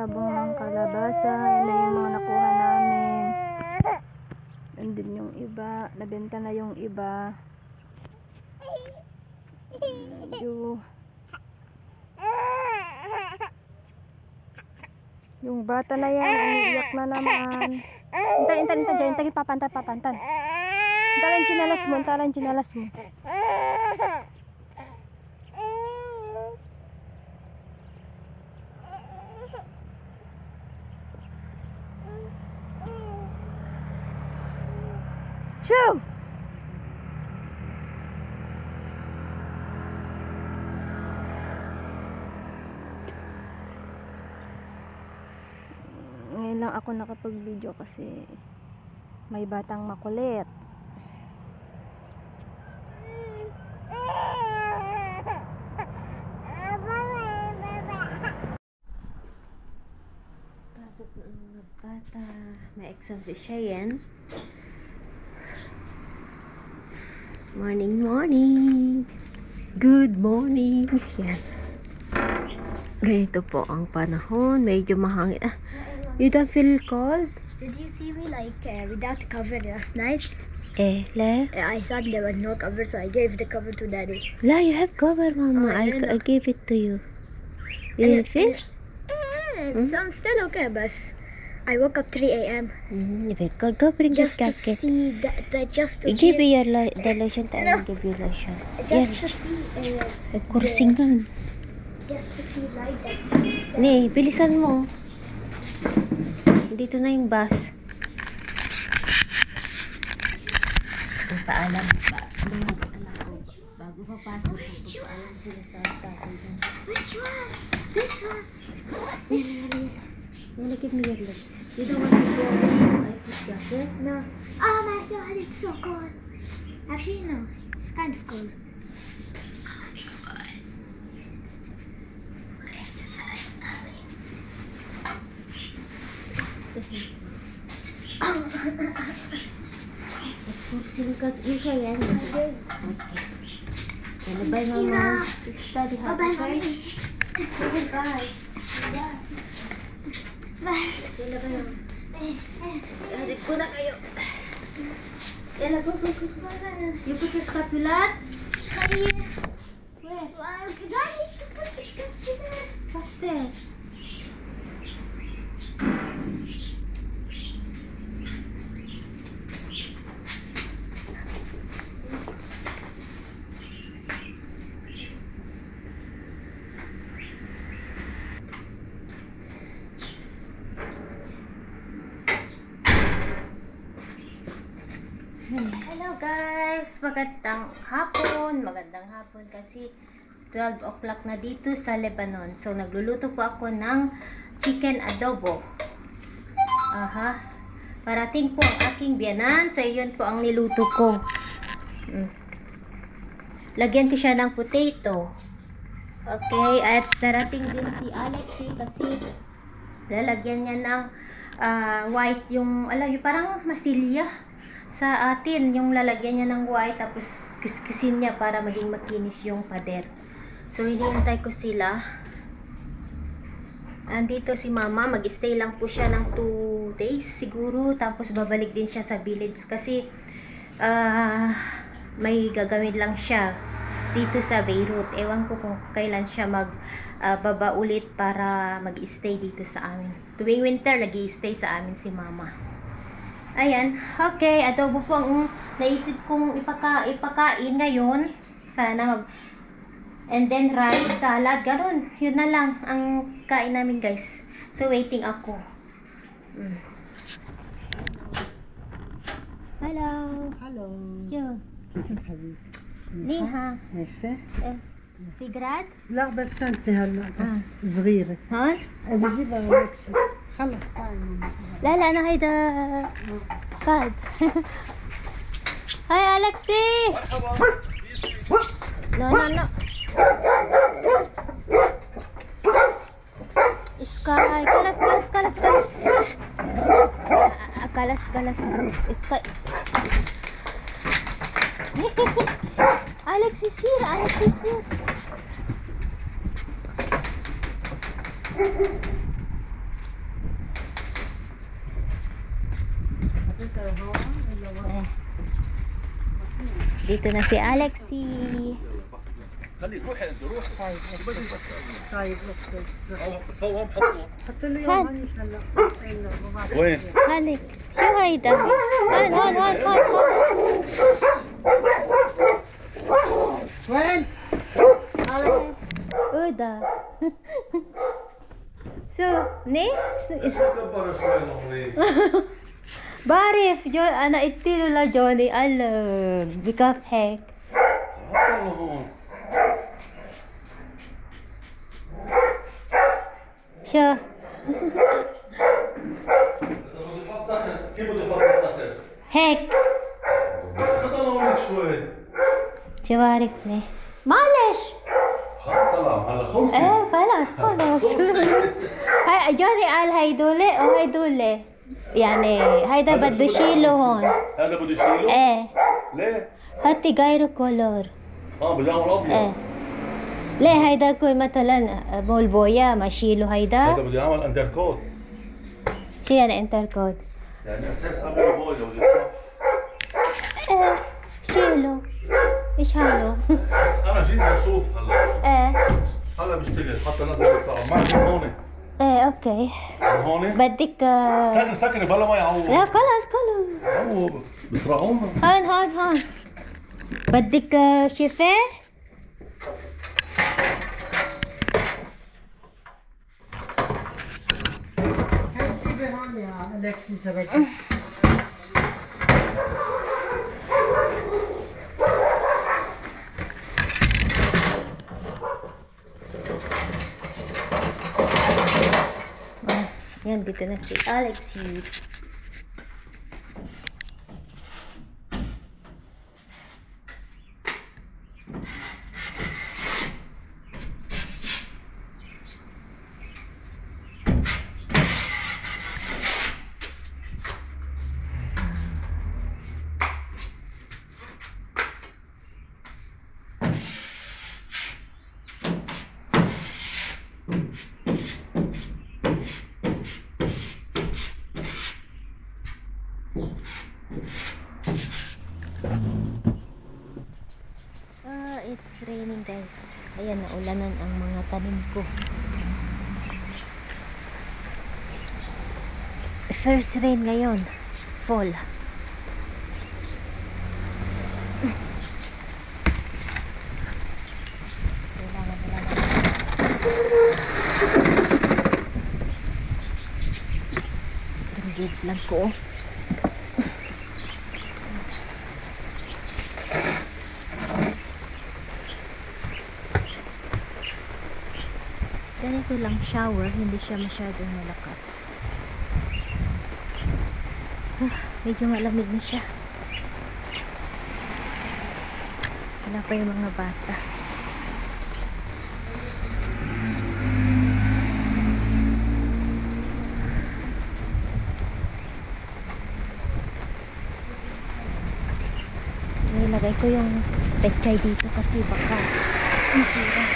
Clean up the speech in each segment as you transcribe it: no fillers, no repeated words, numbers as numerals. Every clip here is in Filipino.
sabong ng kalabasa. Yan na yung mga nakuha namin. Nandun yung iba. Nabenta na yung iba. Yung bata na yan, umiiyak na naman. Intan dyan, tagi papantan. Intalan chinalas mo. Shoo! Ngayon lang ako nakapag-video kasi may batang makulit. Pasok na ang mga bata. May exam si Cheyenne. Morning. Good morning. Yan. Ganito po ang panahon. Medyo mahangin. You don't feel cold? Did you see me without the cover last night? Le? I thought there was no cover, so I gave the cover to Daddy. La, you have cover, Mama. I gave it to you. You didn't feel? So I'm still okay, but I woke up 3 a.m. Go bring your just to jacket. see just to Give me the lotion. I will give you lotion. just to see Kursingan. just to see light. Ne, bilisan mo. Dito na yung bus. Paalam pa. Bago papasok, paalam sila sa tatay. Which one? This one? Nana, give me your leg. You don't want to go I put jacket? No. Oh my God, it's so cold. Actually, no. Kind of cold. Kursin ka. You siya yan. Okay. Bye, Mama. Study hard. Bye, Mommy. Goodbye. Bye. Sila ba yun? Adik ko na kayo. Yala, go. You put your scapulat? Where? Wow, Daddy, put the scapular. Faster. Hello guys, magandang hapon kasi 12 o'clock na dito sa Lebanon. So nagluluto po ako ng chicken adobo. Parating po ang aking biyanan. So yun po ang niluto ko. Lagyan ko siya ng potato. Okay, at darating din si Alexi kasi lalagyan niya ng white yung parang masilya. Sa atin, yung lalagyan niya ng white tapos kiskisin niya para maging makinis yung pader. So, hinihintay ko sila. Andito si Mama, mag-stay lang po siya ng 2 days siguro. Tapos, babalik din siya sa village kasi may gagawin lang siya dito sa Beirut. Ewan ko kung kailan siya baba ulit para mag-stay dito sa amin. Tuwing winter, nag-i-stay sa amin si Mama. Ayan, okay, adobo po ang naisip kong ipakain ngayon. Sana and then rice, salad, gano'n. Yun na lang ang kain namin guys. So waiting ako. Hello. Hello. Yo. كيفك حبيبي؟ ليها ماشي؟ في جراد؟ لا بس شنطة هلا بس صغيرة. هون؟ بجيبها لك خلص تعي لا أنا هيدا كاد. هاي ألكسي. No. Sky, kalas. Kalas. Sky. Alex is here. Dito na si Alexi. خليك روحي انت روح طيب اوكي بس هو بحطه حط لي هات. يوم هني هلا وين؟ هاني شو هيدا؟ هون هون هون هون هون. وين؟ Uda. So, ne? كبر شوي لهونيك بعرف جو انا قلت له لجوني قال بكافحك. حطه لهون شو؟ كيف بده يحط دخل؟ هيك. حطه لهونيك شوي شو بعرفني؟ معلش. خلص سلام هلا خلصي ايه خلاص خلاص. هاي جوني قال هيدولي وهيدولي. يعني هيدا بده يشيله هون. هذا بده يشيله؟ ايه ليه؟ هاتي غيره كولور. بده يعمل ابيض ايه ليه هيدا كل مثلا بول بويا ما شيله هذا هيدا. بده يعمل اندر كوت شو يعني انتركود؟ يعني اساس قبل البويا بده يصح ايه شيله. ايش حاله؟ انا جيت اشوف هلا ايه هلا بيشتغل حتى نزل البتاع ما من هون ايه اوكي. من هون بدك سكن بلا ما يعوض لا خلاص خلاص. عوض بسرعونا هون هون هون. بدك شفاه؟ هاي سيبي هون يا الكسي زبدي Yan, dito na si Alexi. It's raining guys. Ayan, naulanan ang mga tanim ko. First rain ngayon. Fall. Kailangan nila na. Danggit lang ko. Ganito lang shower, hindi siya masyadong malakas. Medyo malamig na siya. Wala pa yung mga bata. Nilagay ko yung pechay dito kasi baka masira.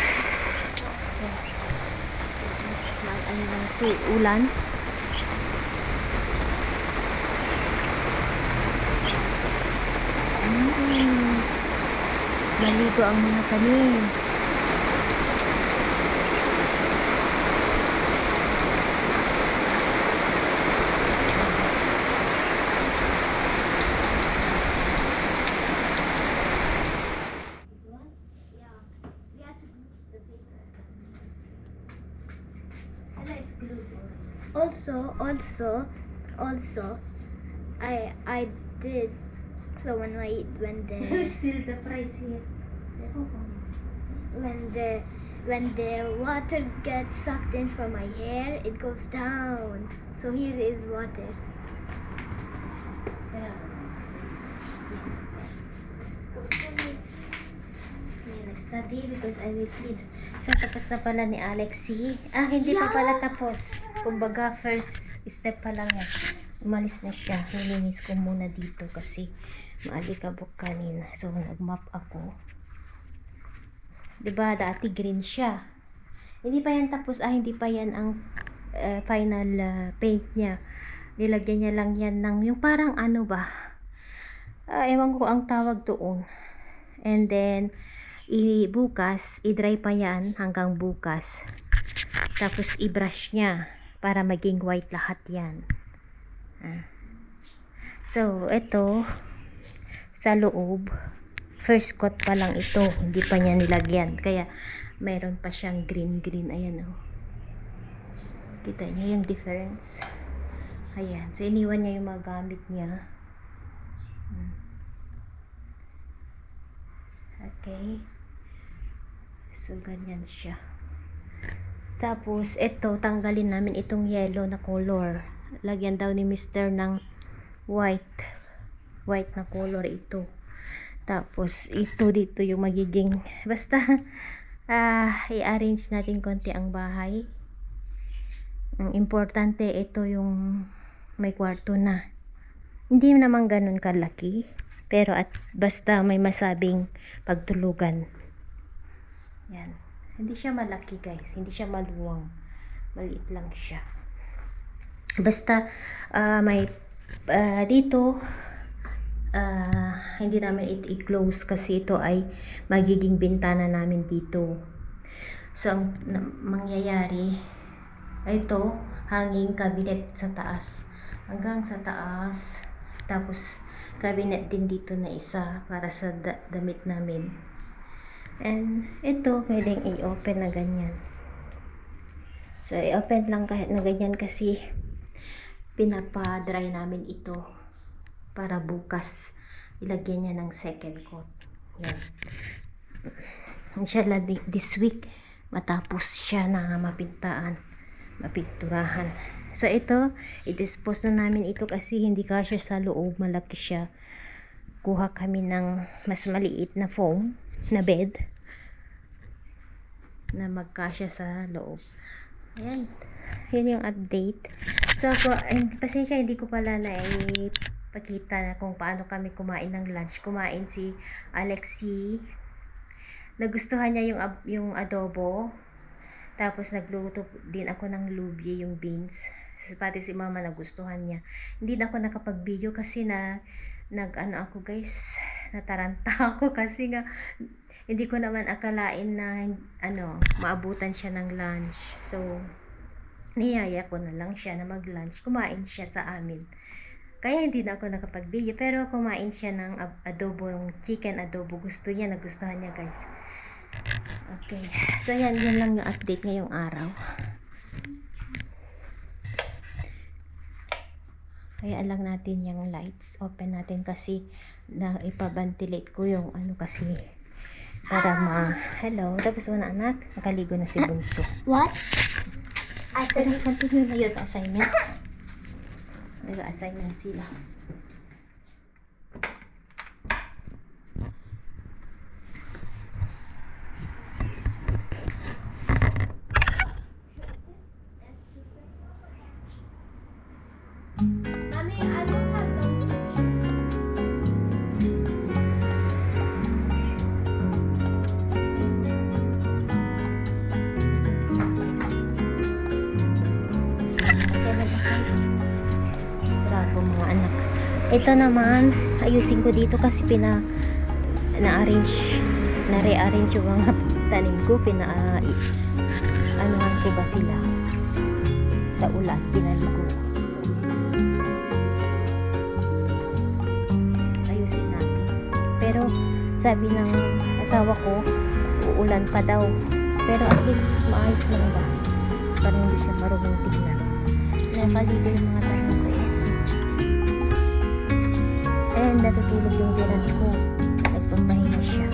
Ano lang ito, ulan. Maligo ang mga tanim. Also, I did so when the Still the price here. when the water gets sucked in from my hair, it goes down. So here is water. Study because I will plead. So, tapos na pala ni Alexi. Hindi pa pala tapos. Kumbaga, first step pa lang yan. Umalis na siya. Nilinis ko muna dito kasi maalikabok kanina. So, nag-map ako. Diba, dati green siya. Hindi pa yan tapos. Hindi pa yan ang final paint niya. Nilagyan niya lang yan ng yung parang ano ba. Ewan ko ang tawag doon. And then, bukas, i-dry pa yan hanggang bukas. Tapos, i-brush niya para maging white lahat yan. So, ito, sa loob, first coat pa lang ito. Hindi pa niya nilagyan. Kaya, mayroon pa siyang green-green. Ayan, oh. Kita niyo yung difference. Ayan. So, iniwan niya yung mga gamit niya. Okay. So, ganyan siya. Tapos, ito, tanggalin namin itong yellow na color. Lagyan daw ni Mr. ng white. White na color ito. Tapos, ito dito yung magiging, basta, i-arrange natin konti ang bahay. Ang importante, ito yung may kwarto na. Hindi naman ganun kalaki. Pero at basta may masabing pagtulugan. Yan. Hindi siya malaki guys. Hindi siya maluwang. Maliit lang siya. Basta may dito hindi namin ito i-close kasi ito ay magiging bintana namin dito. So ang mangyayari ito hanging cabinet sa taas. Hanggang sa taas. Tapos cabinet din dito na isa para sa damit namin. And ito pwedeng i-open na ganyan. So i-open lang kahit na ganyan kasi pinapa-dry namin ito para bukas ilagyan niya ng second coat. Yan. Inshallah this week matapos siya na mapinturahan. So ito, i-dispose na namin ito kasi hindi kasya sa loob, malaki siya. Kuha kami ng mas maliit na foam na bed na magkasya sa loob. Ayan. Yun yung update. So, pasensya, hindi ko pala na ipakita kung paano kami kumain ng lunch. Kumain si Alexi. Nagustuhan niya yung adobo. Tapos nagluto din ako ng lubi, yung beans. Pati si mama nagustuhan niya. Hindi na ako nakapag-video kasi nag-ano ako guys, nataranta ako kasi nga hindi ko naman akalain na maabutan siya ng lunch. So niyaya ko na lang siya na mag-lunch. Kumain siya sa amin. Kaya hindi na ako nakapag-video, pero kumain siya ng adobo, yung chicken adobo. Gusto niya, nagustuhan niya guys. Okay. So yan lang yung update ngayong araw. Kaya lang natin yung lights. Open natin kasi na ipabantilate ko yung kasi para hello. Tapos mo na anak. Nakaligo na si Bunso. What? Pero continue na yun assignment. Nag-assignment sila. Mommy, I don't have Bravo mga anak. Ito naman, ayusin ko dito kasi na-rearrange yung mga tanim ko. Anuhan ko ba sila sa ulan, pinaligo. Ayusin natin. Pero sabi ng asawa ko, uulan pa daw. Pero at least maayos lang ba? Parang hindi siya marunong tignan. Nakaligo yung mga tanim ko. And natutulog yung dinan ko. Nagpapahinga siya.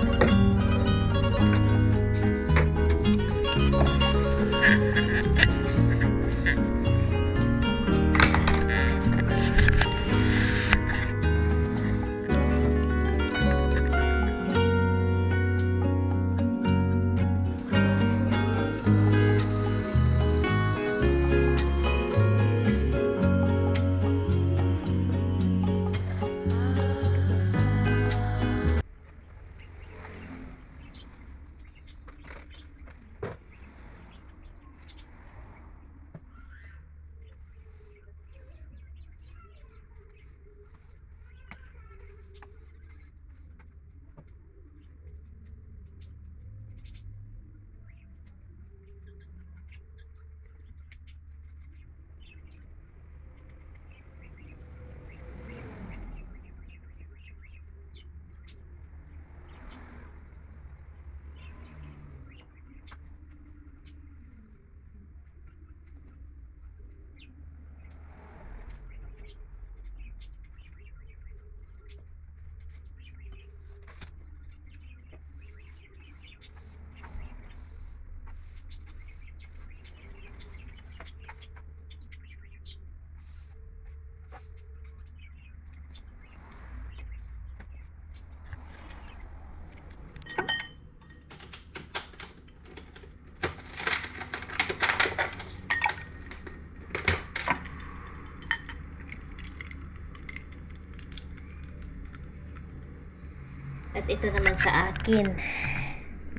At ito naman sa akin.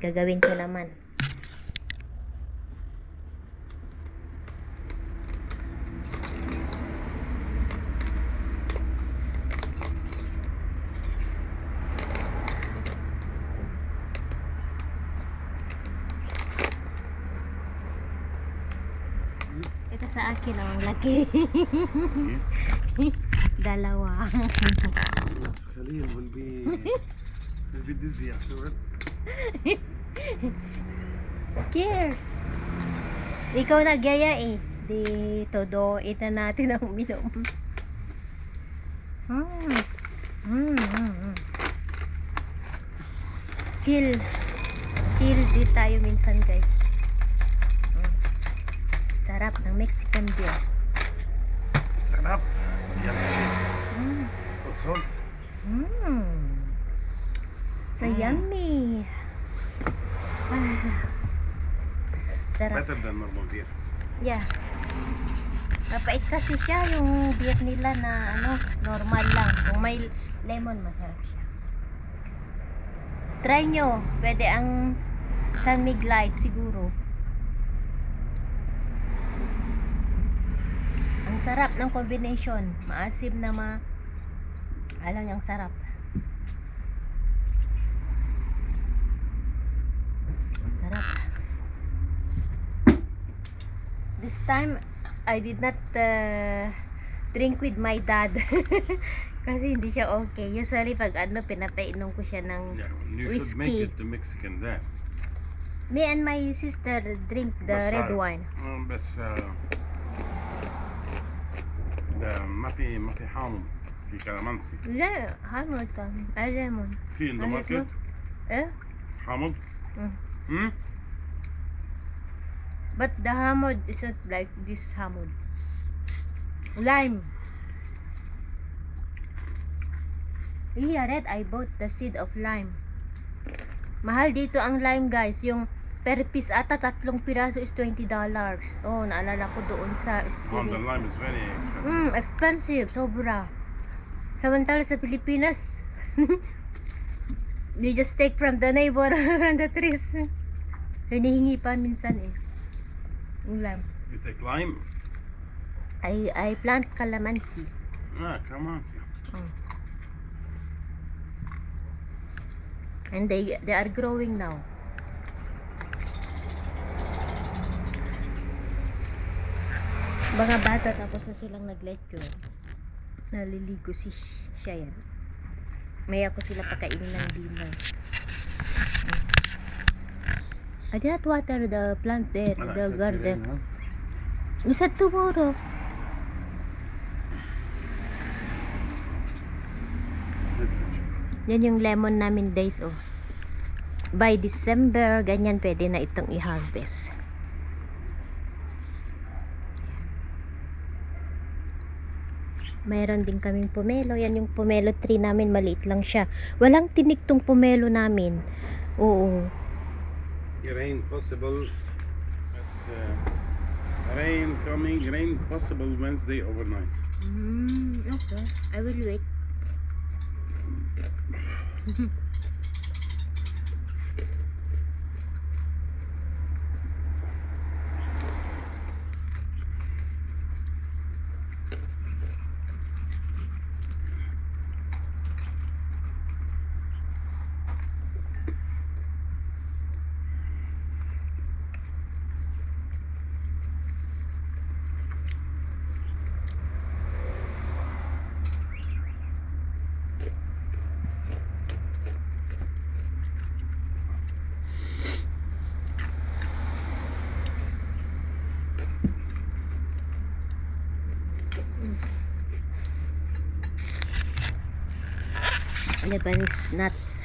Gagawin ko naman. Ito sa akin, ang laki. Dalawa. بس خليل will be dizzy afterwards. Cheers! Ikaw nagyaya eh. Dito do, ito natin ang uminom. Chill. Chill din tayo minsan guys. Sarap ng Mexican beer. سلام. يلا cheers. What's on? So yummy. Sarap. Better than normal beer. Yeah. Mapait kasi siya yung beer nila na ano, normal lang. Kung may lemon, masarap siya. Try nyo. Pwede ang San Mig Light siguro. Ang sarap ng combination. Maasim na alam niyang sarap. Sarap. This time, I did not drink with my dad. Kasi hindi siya okay. Usually, pag ano, pinapainom ko siya ng Yeah, you should make whiskey. it the Mexican there. Me and my sister drink the red wine. بس ما في حامض في كلامانسي لا حامض كان ليمون في in the market eh حامض. but the hamod isn't like this hamod. Lime. Yeah, red. I bought the seed of lime. Mahal dito ang lime guys. Yung per piece ata 3 piraso is $20. Oh, naalala ko doon sa And the Spirit. lime is very expensive. Expensive. Sobra. Samantala sa Pilipinas, you just take from the neighbor from the trees. Hinihingi pa minsan eh. Yung lime. You take lime? I plant calamansi. Come on. And they are growing now. Mga bata tapos na silang nag-lecture. Naliligo siya yan. May ako sila pakainin ng dinner. I did not water the plant there, the garden. We said tomorrow. Yan yung lemon namin days oh. By December, ganyan pwede na itong i-harvest. Mayroon din kaming pomelo. Yan yung pomelo tree namin, maliit lang siya. Walang tinik tong pomelo namin. Oo. Rain possible. It's, rain coming. Rain possible Wednesday overnight. Okay. I will wait. Lebanese nuts.